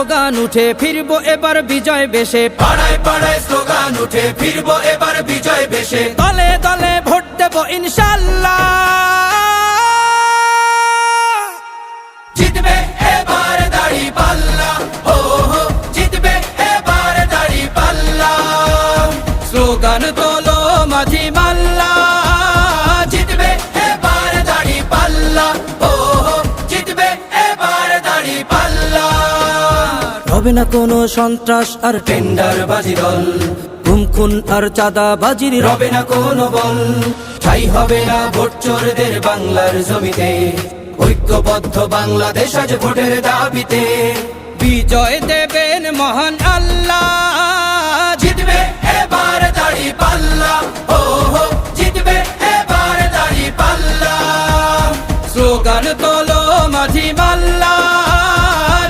Slogan উঠে ফিরবো এবার বিজয় বেশে, পাড়ায় পাড়ায় স্লোগান উঠে ফিরবো এবার বিজয় বেশে, দলে দলে ভোট দেব ইনশাল্লাহ। জিতবে এবার দাঁড়িপাল্লা, হো হো জিতবে এবার দাঁড়িপাল্লা। স্লোগান তোলো মাঝি মাল্লা, জিতবে এবার দাঁড়িপাল্লা, হো হো জিতবে এবার দাঁড়িপাল্লা। হবে না কোনো সন্ত্রাস আর টেন্ডার বাজি দল, গুম খুন আর চাঁদা বাজির রবে না কোনো বল, ঠাই হবে না ভোট চোরদের বাংলার জমিতে, ঐক্যবদ্ধ বাংলাদেশ আজ ভোটের দাবিতে। বিজয় দেবেন মহান আল্লাহ। জিতবে এবার দাঁড়িপাল্লা, ও হো জিতবে এবার দাঁড়িপাল্লা। স্লোগান তোলো মাঝি মাল্লা,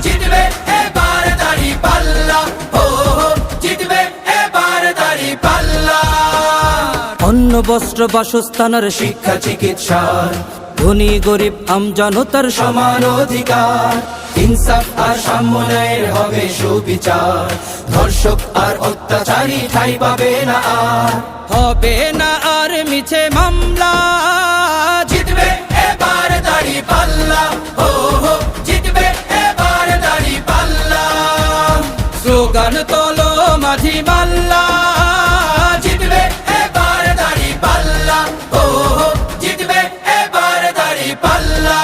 জিতবে এবার দাঁড়িপাল্লা, ও হো জিতবে এবার দাঁড়িপাল্লা। অন্ন বস্ত্র বাসস্থানের শিক্ষা চিকিৎসার ধনী গরিব আমজনতার সমান অধিকার, ইনসাফ আর সাম্য ন্যায়ের হবে সুবিচার, ধর্ষক আর অত্যাচারী ঠাঁই পাবে না আর। হবে না আর মিছে মামলা। জিতবে এবার দাঁড়িপাল্লা, ও হো জিতবে এবার দাঁড়িপাল্লা। স্লোগান তোলো মাঝি মাল্লা, জিতবে এবার দাঁড়িপাল্লা, ও হো জিতবে এবার দাঁড়িপাল্লা।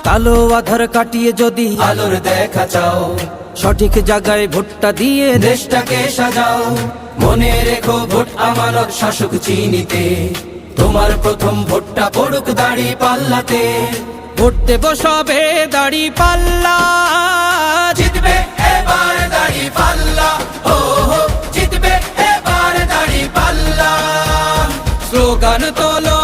কালো আধার কাটিয়ে যদি আলোর দেখা চাও, সঠিক জায়গায় ভোটটা দিয়ে দেশটাকে সাজাও, মনে রেখো ভোট আমানত শাসক চিনিতে, তোমার প্রথম ভোটটা পড়ুক দাঁড়িপাল্লাতে। ভোট দেব সবে দাড়ি পাল্লা। জিতবে এবার দাঁড়িপাল্লা, ও হো জিতবে এবার দাঁড়িপাল্লা। স্লোগান তোলো